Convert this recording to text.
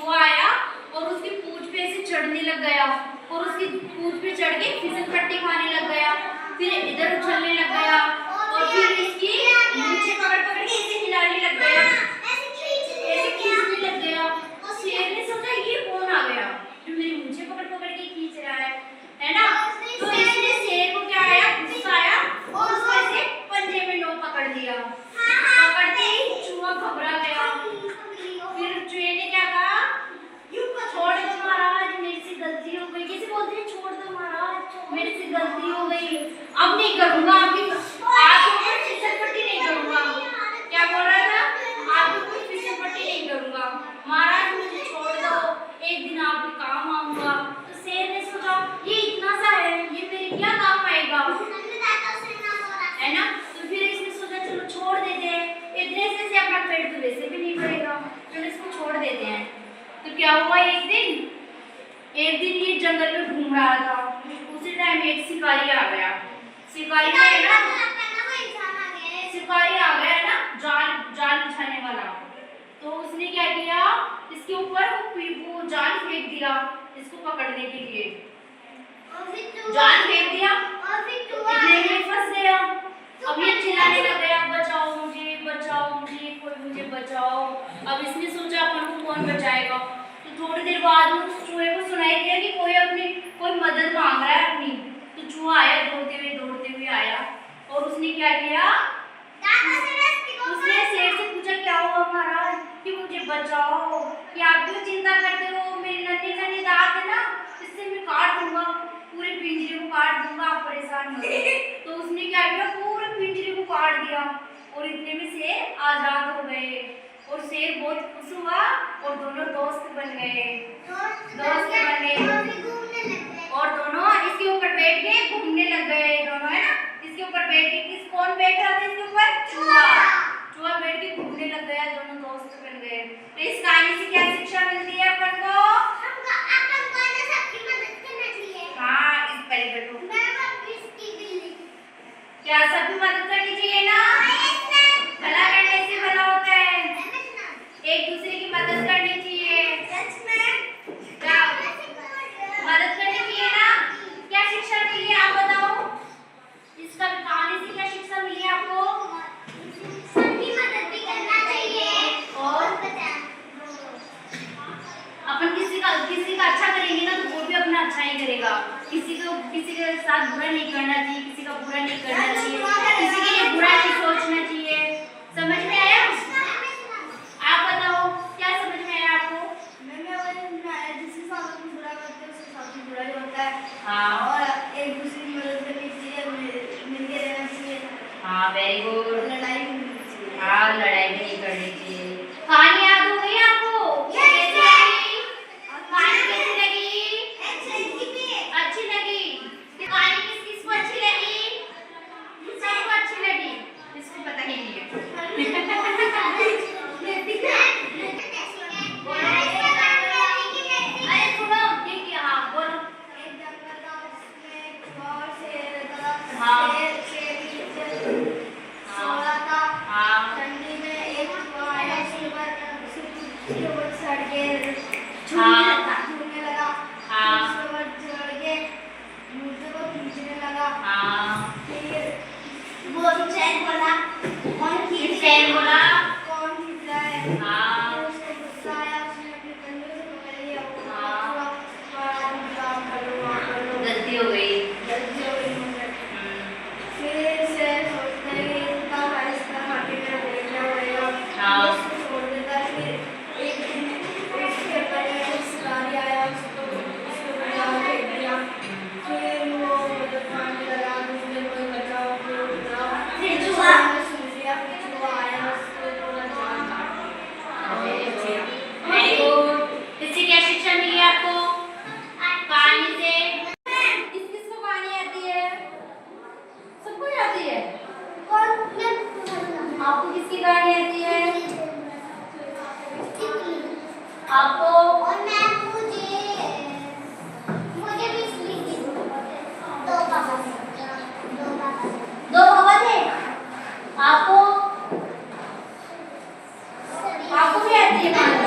चूहा आया और उसकी पूंछ पे ऐसे चढ़ने लग गया और उसकी पूंछ पे चढ़ के फिसल पट्टी खाने लग गया, फिर इधर उछलने लग गया और फिर इसकी नीचे पकड़ पकड़ के ऐसे हिलाने लग गया, ऐसे खींचने लग गया। तो शेर ने सोचा ये कौन आ गया जो मेरी नीचे पकड़ पकड़ के खींच रहा है ना। तो इसने शेर को क्या आया, गुस्सा आया और उसको ऐसे पंजे में नो पकड़ दिया। पकड़ते ही चूहा घबरा गया। फिर चूहे ने क्या कहा, छोड़ दो महाराज, मेरे से गलती हो गई। कैसे बोलते हैं, छोड़ दो महाराज, मेरे से गलती हो गई, अब नहीं करूंगा, आपकी फिसल पट्टी नहीं करूंगा। क्या बोल रहा था, आपकी फिसल पट्टी नहीं करूंगा, महाराज मुझे छोड़ दो, एक दिन आपके काम आऊंगा। तो शेर ने सोचा ये इतना सा है, ये मेरे क्या काम आएगा, है ना। तो फिर इसने सोचा चलो छोड़ देते हैं, इतने से अपना पेट तो वैसे भी नहीं भरेगा, चलो इसको छोड़ देते हैं। तो क्या हुआ, एक दिन ये जंगल में घूम रहा था, उसी टाइम एक शिकारी आ गया। शिकारी आ गया ना, जाल बिछाने वाला। तो उसने क्या किया, इसके ऊपर वो जाल फेंक दिया इसको पकड़ने के लिए, जाल फेंक दिया, इतने में फंस गया। अब ये चिल्लाने लग गया, बचाओ मुझे, कोई मुझे बचाओ। अब इसने सोचा अपन को कौन बचाएगा। तो थोड़ी देर बाद उस चूहे को सुनाई दिया कि कोई मदद मांग रहा है अपनी। तो चूहा आया, दौड़ते हुए आया और उसने क्या किया, उसने शेर से पूछा क्या हुआ महाराज कि मुझे बचाओ, कि आप क्यों चिंता करते हो, मेरी नन्ही दांत है ना, इससे मैं काट दूंगा, पूरे पिंजरे को काट दूंगा, आप परेशान मत हो। तो उसने क्या किया, पूरे पिंजरे को काट दिया और इतने में शेर आजाद हो गए और शेर बहुत खुश हुआ और दोनों दोस्त बन गए और दोनों इसके ऊपर बैठ के घूमने लग गए दोनों, है ना। इसके ऊपर बैठ के कौन बैठ रहा था इसके ऊपर, चूहा बैठ के घूमने लग गया, दोनों दोस्त बन गए। तो इस कहानी से क्या शिक्षा मिलती है अपन को, हाँ इस पहले बैठो, क्या सबकी मदद करनी चाहिए ना, भला करने से भला होता है, एक दूसरे की मदद करनी चाहिए, क्या मदद करनी चाहिए ना। क्या शिक्षा मिली है आप बताओ, इस कहानी से क्या शिक्षा मिली है आपको, सबकी मदद भी करना चाहिए और अपन किसी का अच्छा करेंगे ना तो वो भी अपना अच्छा ही करेगा। किसी के साथ बुरा नहीं करना चाहिए, किसी का बुरा नहीं करना चाहिए, किसी के लिए बुरा नहीं सोचना चाहिए। समझ में आया, आप बताओ क्या समझ में आया आपको, जिसके साथ तुम बुरा करते हो उसके साथ बुरा ही होता है, हाँ, और एक दूसरे की मदद करनी चाहिए, मिलके रहना चाहिए, हाँ वेरी गुड, लड़ाई भी नहीं चाहिए, हाँ लड़ाई भी नहीं करनी चाहिए। कहानी याद हो गई आपको, अच्छी लगी, कहानी किसको अच्छी लगी, सबको अच्छी लगी, इसको पता ही नहीं है। अरे सुनो, ठीक है, हाँ बोलो, गलती हो गई, आपको किसकी गाड़ी आती है, आपको, और मैं मुझे भी दो पापा थे, आपको भी आती है।